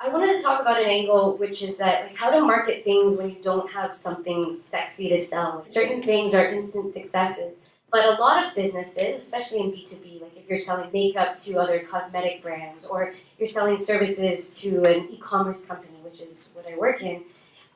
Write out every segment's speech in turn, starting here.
I wanted to talk about an angle, which is that like how to market things when you don't have something sexy to sell. Certain things are instant successes, but a lot of businesses, especially in B2B, like if you're selling makeup to other cosmetic brands or you're selling services to an e-commerce company, which is what I work in,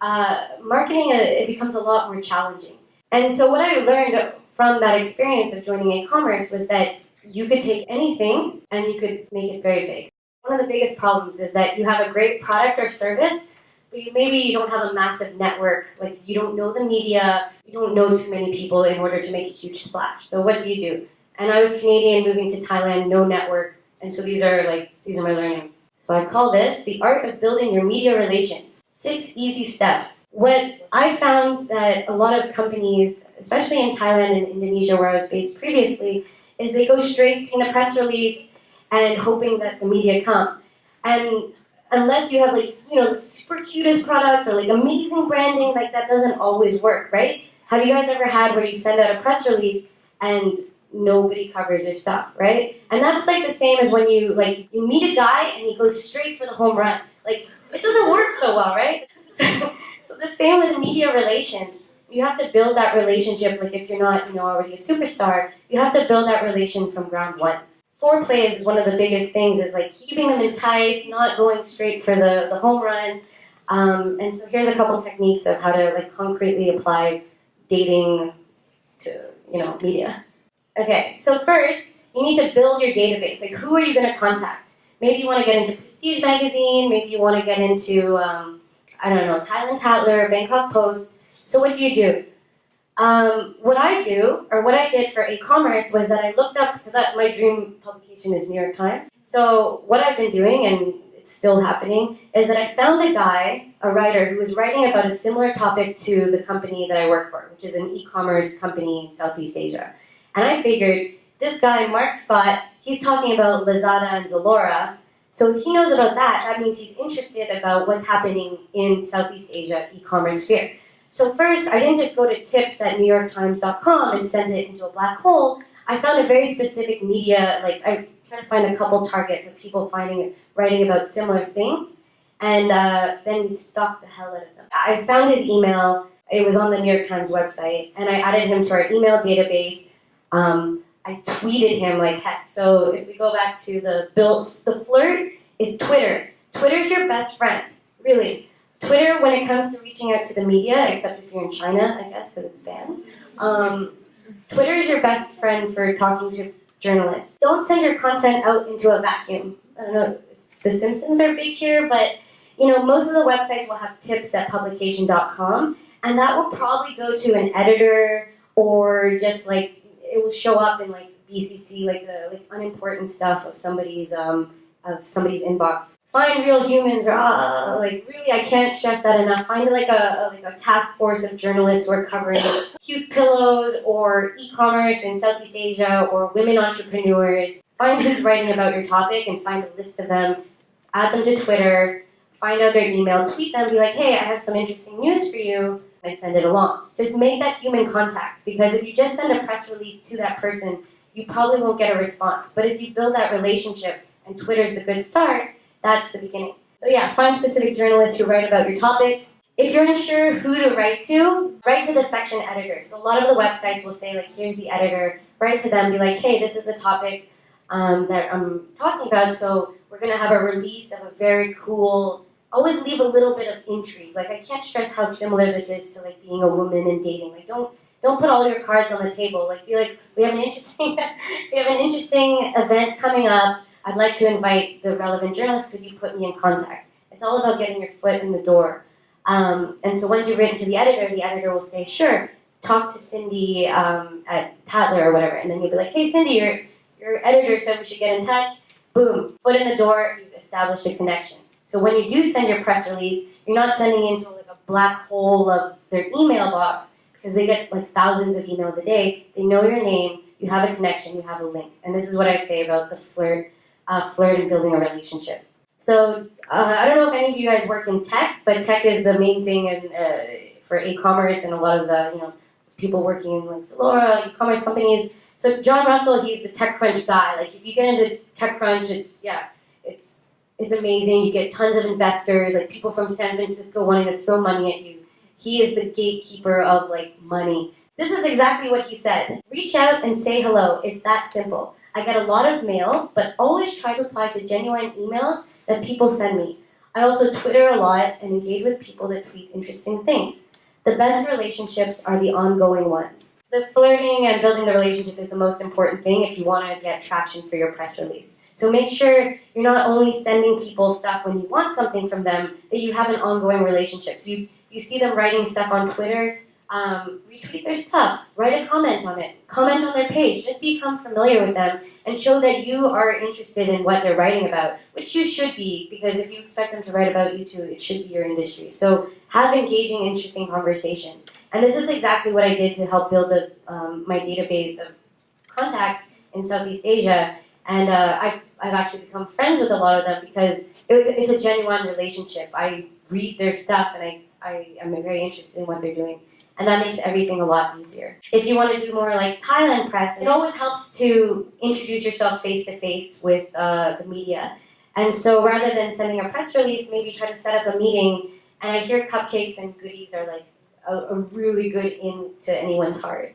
marketing it becomes a lot more challenging. And so what I learned from that experience of joining aCommerce was that you could take anything and you could make it very big. One of the biggest problems is that you have a great product or service, but maybe you don't have a massive network, like you don't know the media, you don't know too many people in order to make a huge splash. So what do you do? And I was Canadian, moving to Thailand, no network, and so these are my learnings. So I call this the art of building your media relations. 6 easy steps. What I found that a lot of companies, especially in Thailand and Indonesia where I was based previously, is they go straight to a press release and hoping that the media come. And unless you have the super cutest products or amazing branding, that doesn't always work, right? Have you guys ever had where you send out a press release and nobody covers your stuff, right? And that's the same as when you meet a guy and he goes straight for the home run. It doesn't work so well, right? So the same with media relations. You have to build that relationship, if you're not already a superstar, you have to build that relation from ground one. Foreplay is one of the biggest things, is keeping them enticed, not going straight for the home run. And so here's a couple techniques of how to concretely apply dating to media. Okay, so first you need to build your database. Who are you going to contact? Maybe you want to get into Prestige magazine. Maybe you want to get into I don't know, Thailand Tatler, Bangkok Post. So what do? What I did for aCommerce was that I looked up, because my dream publication is New York Times. So what I've been doing, and it's still happening, is that I found a guy, a writer, who was writing about a similar topic to the company that I work for, which is an e-commerce company in Southeast Asia. And I figured, this guy, Mark Scott, he's talking about Lazada and Zalora. So if he knows about that, that means he's interested about what's happening in Southeast Asia e-commerce sphere. So first, I didn't just go to tips at newyorktimes.com and send it into a black hole. I found a very specific media, I tried to find a couple targets of people writing about similar things, and then we stalked the hell out of them. I found his email. It was on the New York Times website, and I added him to our email database. I tweeted him like heck. So if we go back to the flirt is Twitter. Twitter's your best friend, really. Twitter, when it comes to reaching out to the media, except if you're in China, I guess, because it's banned, Twitter is your best friend for talking to journalists. Don't send your content out into a vacuum. I don't know if The Simpsons are big here, but most of the websites will have tips at publication.com, and that will probably go to an editor, or just it will show up in BCC, the unimportant stuff of somebody's inbox. Find real humans, really, I can't stress that enough. Find a task force of journalists who are covering cute pillows or e-commerce in Southeast Asia or women entrepreneurs. Find who's writing about your topic and find a list of them. Add them to Twitter. Find out their email. Tweet them. Be like, hey, I have some interesting news for you. I send it along. Just make that human contact, because if you just send a press release to that person, you probably won't get a response. But if you build that relationship, and Twitter's the good start, that's the beginning. So yeah, find specific journalists who write about your topic. If you're unsure who to write to the section editor. So a lot of the websites will say, here's the editor. Write to them, be like, hey, this is the topic that I'm talking about, so we're going to have a release of a very cool. Always leave a little bit of intrigue. I can't stress how similar this is to being a woman and dating. Don't put all your cards on the table. Be like, we have an interesting event coming up. I'd like to invite the relevant journalist. Could you put me in contact? It's all about getting your foot in the door. And so once you've written to the editor will say, sure, talk to Cindy at Tatler or whatever. And then you'll be like, hey, Cindy, your editor said we should get in touch. Boom, foot in the door. You've established a connection. So when you do send your press release, you're not sending into a black hole of their email box, because they get thousands of emails a day. They know your name, you have a connection, you have a link. And this is what I say about the flirt and building a relationship. So I don't know if any of you guys work in tech, but tech is the main thing for aCommerce and a lot of the people working in Zalora, e-commerce companies. So John Russell, he's the TechCrunch guy. If you get into TechCrunch, it's it's amazing. You get tons of investors, like people from San Francisco wanting to throw money at you. He is the gatekeeper of like money. This is exactly what he said. Reach out and say hello. It's that simple. I get a lot of mail, but always try to reply to genuine emails that people send me. I also Twitter a lot and engage with people that tweet interesting things. The best relationships are the ongoing ones. The flirting and building the relationship is the most important thing if you want to get traction for your press release. So make sure you're not only sending people stuff when you want something from them, that you have an ongoing relationship. So you see them writing stuff on Twitter, retweet their stuff, write a comment on it, comment on their page, just become familiar with them and show that you are interested in what they're writing about, which you should be, because if you expect them to write about you too, it should be your industry. So have engaging, interesting conversations. And this is exactly what I did to help build my database of contacts in Southeast Asia. And I've actually become friends with a lot of them because it's a genuine relationship. I read their stuff and I am very interested in what they're doing. And that makes everything a lot easier. If you want to do more like Thailand press, it always helps to introduce yourself face-to-face with the media. And so rather than sending a press release, maybe try to set up a meeting. And I hear cupcakes and goodies are like a really good into anyone's heart.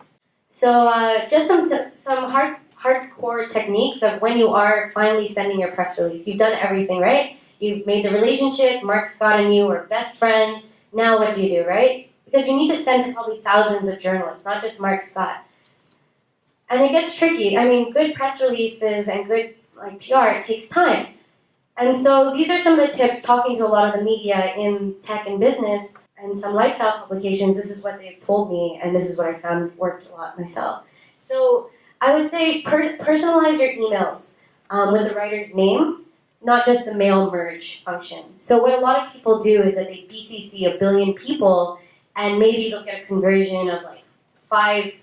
So just some hardcore techniques of when you are finally sending your press release. You've done everything, right? You've made the relationship, Mark Scott and you are best friends. Now what do you do, right? Because you need to send to probably thousands of journalists, not just Mark Scott. And it gets tricky. I mean, good press releases and good PR, it takes time. And so these are some of the tips, talking to a lot of the media in tech and business and some lifestyle publications. This is what they've told me, and this is what I found worked a lot myself. So I would say personalize your emails with the writer's name, not just the mail merge function. So what a lot of people do is that they BCC a billion people, and maybe they'll get a conversion of like five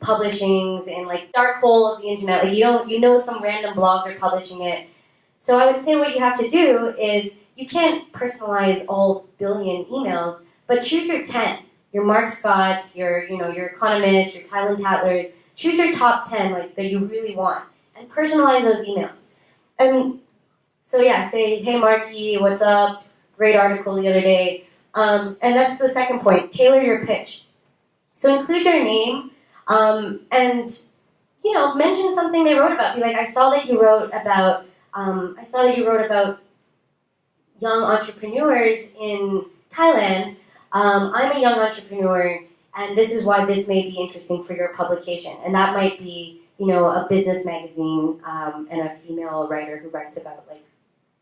publishings in like dark hole of the internet. Like you know some random blogs are publishing it. So I would say what you have to do is you can't personalize all billion emails, but choose your 10. Your Mark Scotts, your Economist, your Thailand Tattlers. Choose your top 10 that you really want and personalize those emails. And so yeah, say, hey Marky, what's up? Great article the other day. And that's the second point. Tailor your pitch. So include your name and mention something they wrote about. Be like, I saw that you wrote about young entrepreneurs in Thailand. I'm a young entrepreneur, and this is why this may be interesting for your publication. And that might be, a business magazine and a female writer who writes about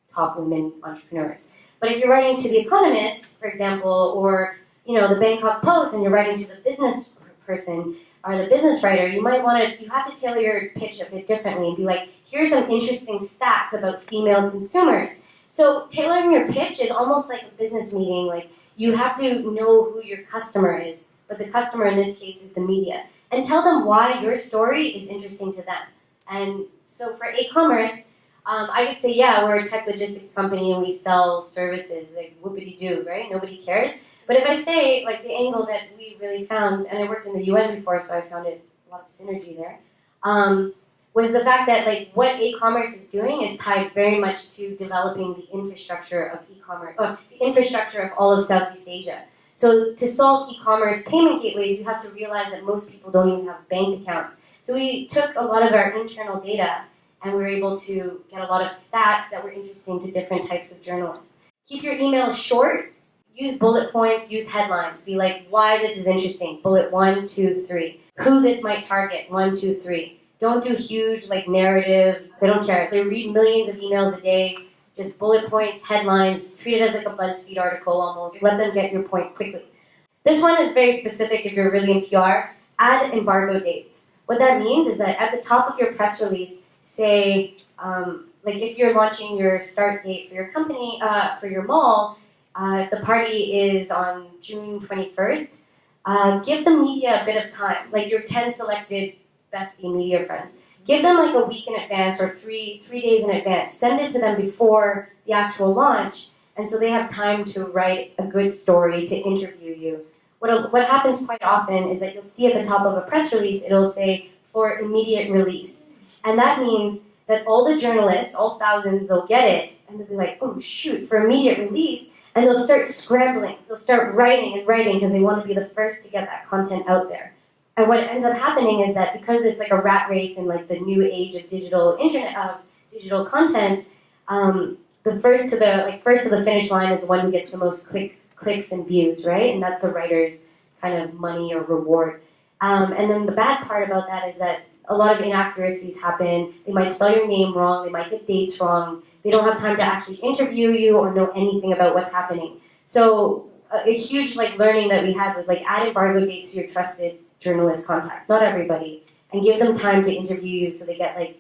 top women entrepreneurs. But if you're writing to The Economist, for example, or the Bangkok Post, and you're writing to the business person or the business writer, you have to tailor your pitch a bit differently and be like, here's some interesting stats about female consumers. So tailoring your pitch is almost like a business meeting. Like you have to know who your customer is, but the customer in this case is the media, and tell them why your story is interesting to them. And so for aCommerce, I could say, yeah, we're a tech logistics company and we sell services, like whoopity-doo, right? Nobody cares. But if I say, the angle that we really found, and I worked in the UN before, so I found a lot of synergy there, was the fact that, what aCommerce is doing is tied very much to developing the infrastructure of e-commerce, the infrastructure of all of Southeast Asia. So to solve e-commerce payment gateways, you have to realize that most people don't even have bank accounts. So we took a lot of our internal data and we were able to get a lot of stats that were interesting to different types of journalists. Keep your emails short, use bullet points, use headlines. Be like, why this is interesting, bullet 1, 2, 3. Who this might target, 1, 2, 3. Don't do huge narratives, they don't care. They read millions of emails a day. Just bullet points, headlines, treat it as a BuzzFeed article almost. Let them get your point quickly. This one is very specific if you're really in PR. Add embargo dates. What that means is that at the top of your press release, say, if you're launching your start date for your company, for your mall, if the party is on June 21st, give the media a bit of time, your 10 selected bestie media friends. Give them a week in advance or three days in advance. Send it to them before the actual launch, and so they have time to write a good story to interview you. What happens quite often is that you'll see at the top of a press release, it'll say, for immediate release. And that means that all the journalists, all thousands, they'll get it, and they'll be like, oh shoot, for immediate release, and they'll start scrambling. They'll start writing and writing because they want to be the first to get that content out there. And what ends up happening is that because it's like a rat race in like the new age of digital internet, digital content, the first to the finish line is the one who gets the most clicks and views, right? And that's a writer's kind of money or reward. And then the bad part about that is that a lot of inaccuracies happen. They might spell your name wrong. They might get dates wrong. They don't have time to actually interview you or know anything about what's happening. So a huge learning that we had was add embargo dates to your trusted journalist contacts. Not everybody, and give them time to interview you so they get they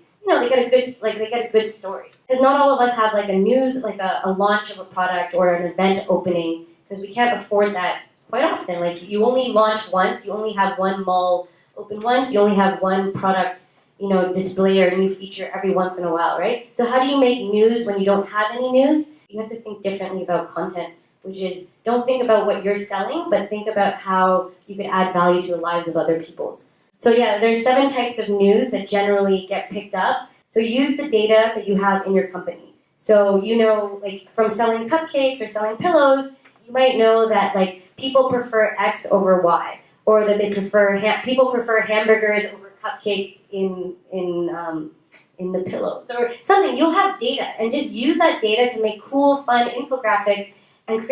get a good story. Because not all of us have a news, a launch of a product or an event opening, because we can't afford that quite often. You only launch once, you only have one mall open once, you only have one product, display or new feature every once in a while, right? So how do you make news when you don't have any news? You have to think differently about content, which is don't think about what you're selling, but think about how you could add value to the lives of other people's. So yeah, there's 7 types of news that generally get picked up. So use the data that you have in your company. So from selling cupcakes or selling pillows, you might know that people prefer X over Y, or that they people prefer hamburgers over cupcakes in the pillows or something. You'll have data, and just use that data to make cool, fun infographics and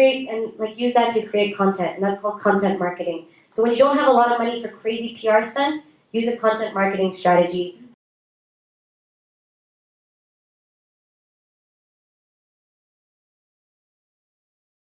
use that to create content, and that's called content marketing. So when you don't have a lot of money for crazy PR stunts, use a content marketing strategy